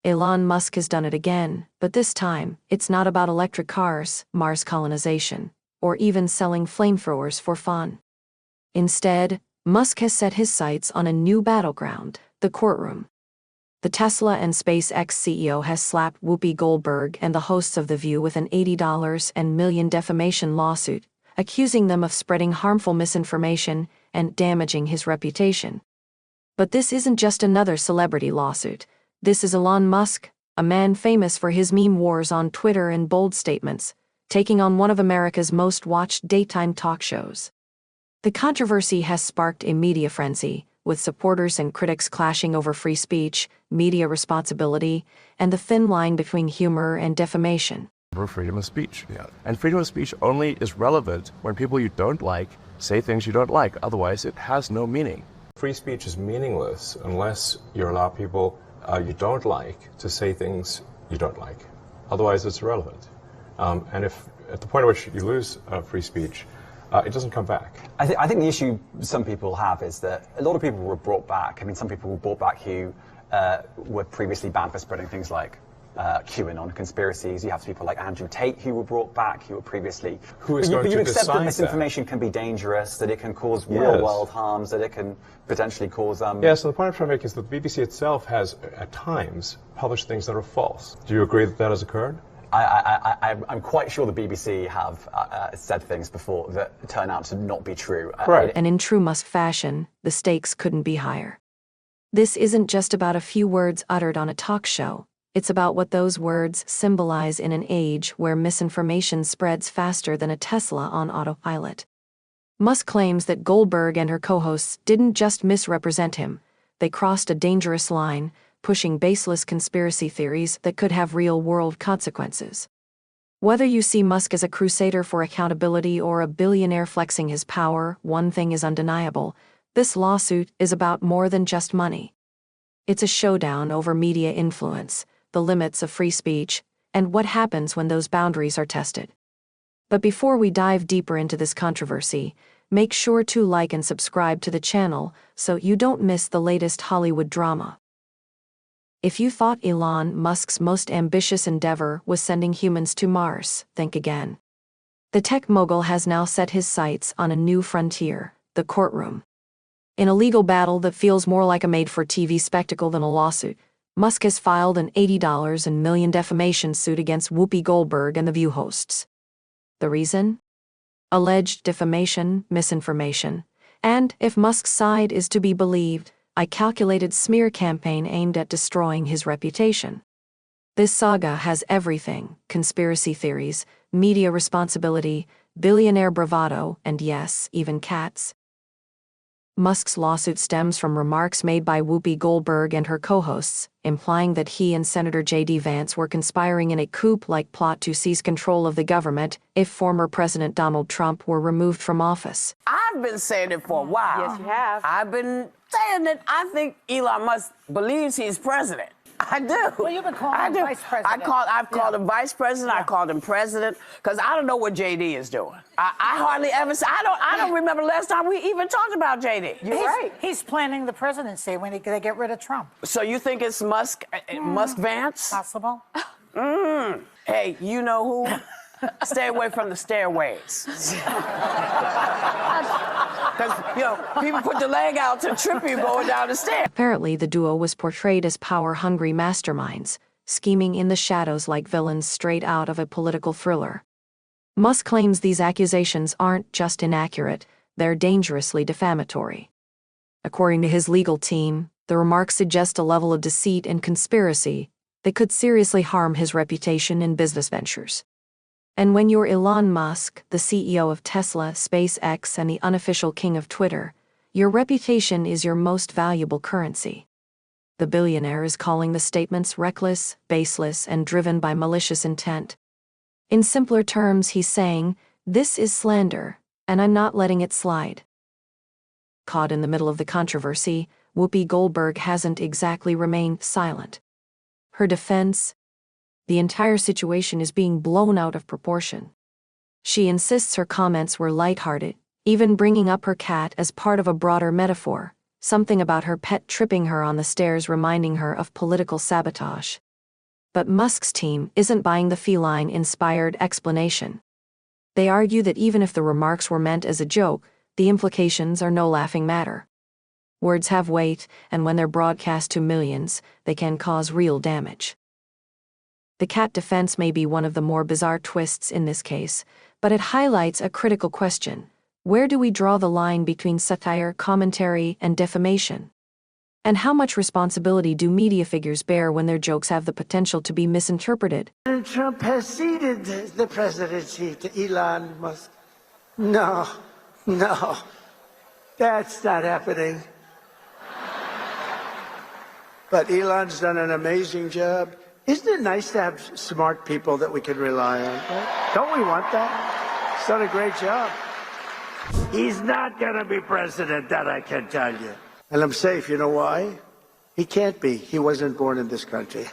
Elon Musk has done it again, but this time, it's not about electric cars, Mars colonization, or even selling flamethrowers for fun. Instead, Musk has set his sights on a new battleground, the courtroom. The Tesla and SpaceX CEO has slapped Whoopi Goldberg and the hosts of The View with an $80 million defamation lawsuit, accusing them of spreading harmful misinformation and damaging his reputation. But this isn't just another celebrity lawsuit. This is Elon Musk, a man famous for his meme wars on Twitter and bold statements, taking on one of America's most watched daytime talk shows. The controversy has sparked a media frenzy, with supporters and critics clashing over free speech, media responsibility, and the thin line between humor and defamation. Freedom of speech. And freedom of speech only is relevant when people you don't like say things you don't like. Otherwise, it has no meaning. Free speech is meaningless unless you allow people you don't like to say things you don't like. Otherwise, it's irrelevant. And if at the point at which you lose free speech, it doesn't come back. I think the issue some people have is that a lot of people were brought back. I mean, some people were brought back who were previously banned for spreading things like QAnon conspiracies. You have people like Andrew Tate who were brought back, who were previously... Who is going to decide that? You accept that misinformation can be dangerous, that it can cause real-world harms, that it can potentially cause... Yes, so the point I'm trying to make is that the BBC itself has, at times, published things that are false. Do you agree that that has occurred? I'm quite sure the BBC have said things before that turn out to not be true. Right. And in true Musk fashion, the stakes couldn't be higher. This isn't just about a few words uttered on a talk show. It's about what those words symbolize in an age where misinformation spreads faster than a Tesla on autopilot. Musk claims that Goldberg and her co-hosts didn't just misrepresent him, they crossed a dangerous line, pushing baseless conspiracy theories that could have real-world consequences. Whether you see Musk as a crusader for accountability or a billionaire flexing his power, one thing is undeniable: this lawsuit is about more than just money. It's a showdown over media influence, the limits of free speech, and what happens when those boundaries are tested. But before we dive deeper into this controversy, make sure to like and subscribe to the channel so you don't miss the latest Hollywood drama. If you thought Elon Musk's most ambitious endeavor was sending humans to Mars, think again. The tech mogul has now set his sights on a new frontier, the courtroom. In a legal battle that feels more like a made-for-TV spectacle than a lawsuit, Musk has filed an $80 million defamation suit against Whoopi Goldberg and The View hosts. The reason? Alleged defamation, misinformation, and, if Musk's side is to be believed, a calculated smear campaign aimed at destroying his reputation. This saga has everything: conspiracy theories, media responsibility, billionaire bravado, and yes, even cats. Musk's lawsuit stems from remarks made by Whoopi Goldberg and her co-hosts, implying that he and Senator J.D. Vance were conspiring in a coup-like plot to seize control of the government if former President Donald Trump were removed from office. I've been saying it for a while. Yes, you have. I've been saying that I think Elon Musk believes he's president. I do. Well, you've been calling him vice president. I've called him vice president. I called him president because I don't know what JD is doing. I hardly ever say. I don't remember the last time we even talked about JD. You're right. He's planning the presidency when they get rid of Trump. So you think it's Musk Vance? Possible. Hey, you know who? Stay away from the stairways. Because, people put the leg out to trip you going down the stairs. Apparently, the duo was portrayed as power-hungry masterminds, scheming in the shadows like villains straight out of a political thriller. Musk claims these accusations aren't just inaccurate, they're dangerously defamatory. According to his legal team, the remarks suggest a level of deceit and conspiracy that could seriously harm his reputation in business ventures. And when you're Elon Musk, the CEO of Tesla, SpaceX, and the unofficial king of Twitter, your reputation is your most valuable currency. The billionaire is calling the statements reckless, baseless, and driven by malicious intent. In simpler terms, he's saying, "This is slander, and I'm not letting it slide." Caught in the middle of the controversy, Whoopi Goldberg hasn't exactly remained silent. Her defense: the entire situation is being blown out of proportion. She insists her comments were lighthearted, even bringing up her cat as part of a broader metaphor, something about her pet tripping her on the stairs reminding her of political sabotage. But Musk's team isn't buying the feline-inspired explanation. They argue that even if the remarks were meant as a joke, the implications are no laughing matter. Words have weight, and when they're broadcast to millions, they can cause real damage. The cat defense may be one of the more bizarre twists in this case, but it highlights a critical question. Where do we draw the line between satire, commentary, and defamation? And how much responsibility do media figures bear when their jokes have the potential to be misinterpreted? President Trump has ceded the presidency to Elon Musk. No, that's not happening. But Elon's done an amazing job. Isn't it nice to have smart people that we can rely on? Right? Don't we want that? He's done a great job. He's not going to be president, that I can tell you. And I'm safe. You know why? He can't be. He wasn't born in this country.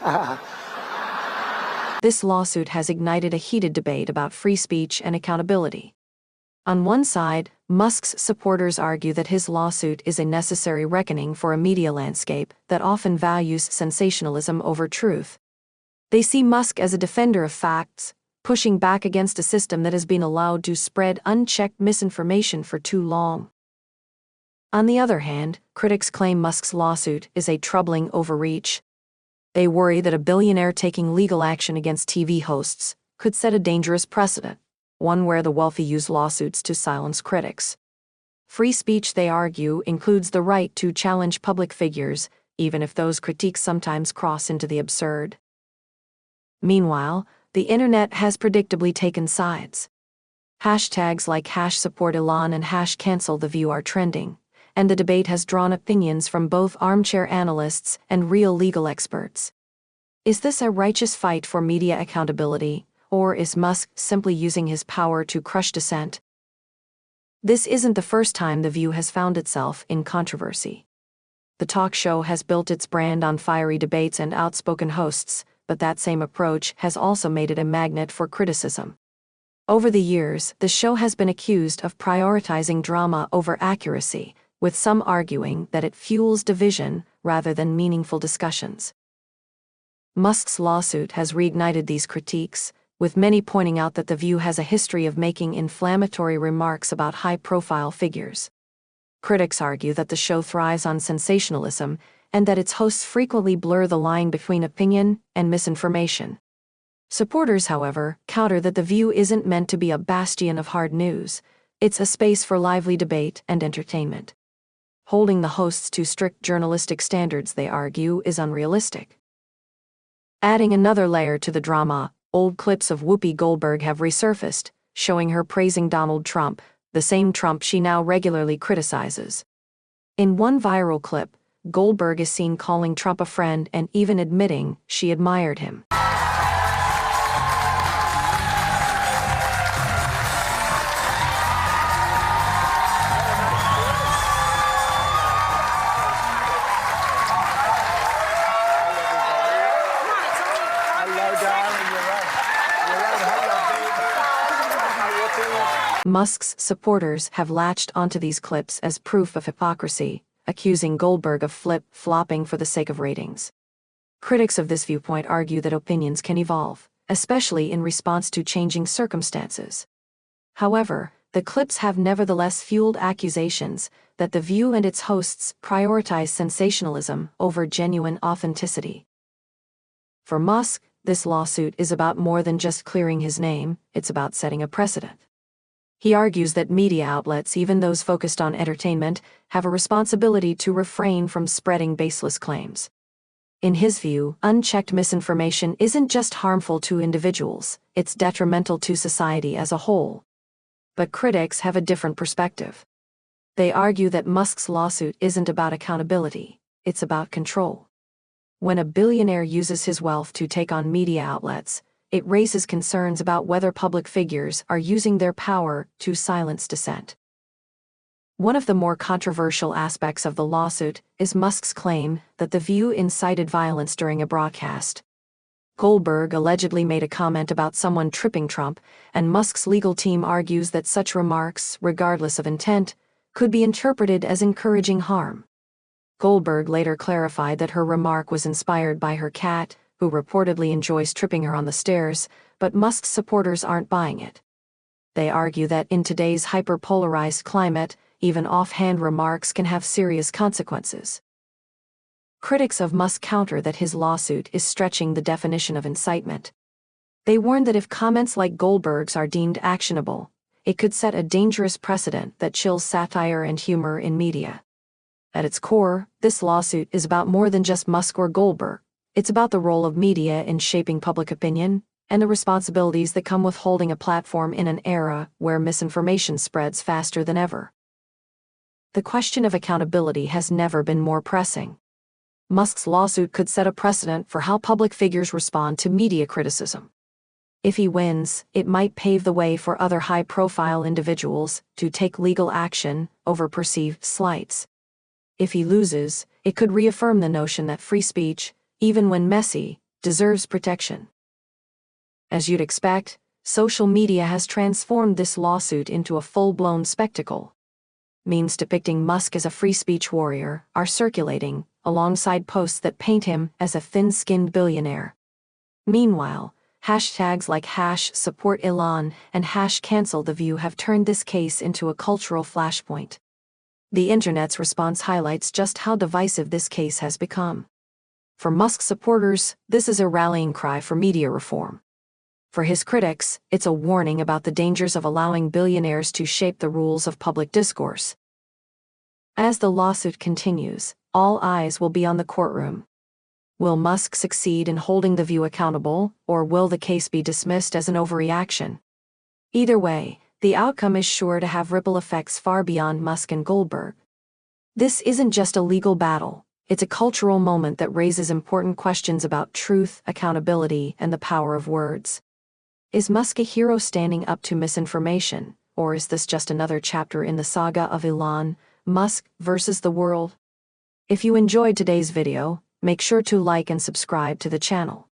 This lawsuit has ignited a heated debate about free speech and accountability. On one side, Musk's supporters argue that his lawsuit is a necessary reckoning for a media landscape that often values sensationalism over truth. They see Musk as a defender of facts, pushing back against a system that has been allowed to spread unchecked misinformation for too long. On the other hand, critics claim Musk's lawsuit is a troubling overreach. They worry that a billionaire taking legal action against TV hosts could set a dangerous precedent, one where the wealthy use lawsuits to silence critics. Free speech, they argue, includes the right to challenge public figures, even if those critiques sometimes cross into the absurd. Meanwhile, the internet has predictably taken sides. Hashtags like #supportelon and #canceltheview are trending, and the debate has drawn opinions from both armchair analysts and real legal experts. Is this a righteous fight for media accountability, or is Musk simply using his power to crush dissent? This isn't the first time The View has found itself in controversy. The talk show has built its brand on fiery debates and outspoken hosts, but that same approach has also made it a magnet for criticism. Over the years, the show has been accused of prioritizing drama over accuracy, with some arguing that it fuels division rather than meaningful discussions. Musk's lawsuit has reignited these critiques, with many pointing out that The View has a history of making inflammatory remarks about high-profile figures. Critics argue that the show thrives on sensationalism and that its hosts frequently blur the line between opinion and misinformation. Supporters, however, counter that The View isn't meant to be a bastion of hard news. It's a space for lively debate and entertainment. Holding the hosts to strict journalistic standards, they argue, is unrealistic. Adding another layer to the drama, old clips of Whoopi Goldberg have resurfaced, showing her praising Donald Trump, the same Trump she now regularly criticizes. In one viral clip, Goldberg is seen calling Trump a friend and even admitting she admired him. Musk's supporters have latched onto these clips as proof of hypocrisy, accusing Goldberg of flip-flopping for the sake of ratings. Critics of this viewpoint argue that opinions can evolve, especially in response to changing circumstances. However, the clips have nevertheless fueled accusations that The View and its hosts prioritize sensationalism over genuine authenticity. For Musk, this lawsuit is about more than just clearing his name, it's about setting a precedent. He argues that media outlets, even those focused on entertainment, have a responsibility to refrain from spreading baseless claims. In his view, unchecked misinformation isn't just harmful to individuals, it's detrimental to society as a whole. But critics have a different perspective. They argue that Musk's lawsuit isn't about accountability, it's about control. When a billionaire uses his wealth to take on media outlets, it raises concerns about whether public figures are using their power to silence dissent. One of the more controversial aspects of the lawsuit is Musk's claim that The View incited violence during a broadcast. Goldberg allegedly made a comment about someone tripping Trump, and Musk's legal team argues that such remarks, regardless of intent, could be interpreted as encouraging harm. Goldberg later clarified that her remark was inspired by her cat, who reportedly enjoys tripping her on the stairs, but Musk's supporters aren't buying it. They argue that in today's hyper-polarized climate, even offhand remarks can have serious consequences. Critics of Musk counter that his lawsuit is stretching the definition of incitement. They warn that if comments like Goldberg's are deemed actionable, it could set a dangerous precedent that chills satire and humor in media. At its core, this lawsuit is about more than just Musk or Goldberg. It's about the role of media in shaping public opinion, and the responsibilities that come with holding a platform in an era where misinformation spreads faster than ever. The question of accountability has never been more pressing. Musk's lawsuit could set a precedent for how public figures respond to media criticism. If he wins, it might pave the way for other high-profile individuals to take legal action over perceived slights. If he loses, it could reaffirm the notion that free speech, even when messy, deserves protection. As you'd expect, social media has transformed this lawsuit into a full-blown spectacle. Memes depicting Musk as a free speech warrior are circulating, alongside posts that paint him as a thin-skinned billionaire. Meanwhile, hashtags like #SupportElon and #CancelTheView have turned this case into a cultural flashpoint. The internet's response highlights just how divisive this case has become. For Musk supporters, this is a rallying cry for media reform. For his critics, it's a warning about the dangers of allowing billionaires to shape the rules of public discourse. As the lawsuit continues, all eyes will be on the courtroom. Will Musk succeed in holding The View accountable, or will the case be dismissed as an overreaction? Either way, the outcome is sure to have ripple effects far beyond Musk and Goldberg. This isn't just a legal battle, it's a cultural moment that raises important questions about truth, accountability, and the power of words. Is Musk a hero standing up to misinformation, or is this just another chapter in the saga of Elon Musk versus the world? If you enjoyed today's video, make sure to like and subscribe to the channel.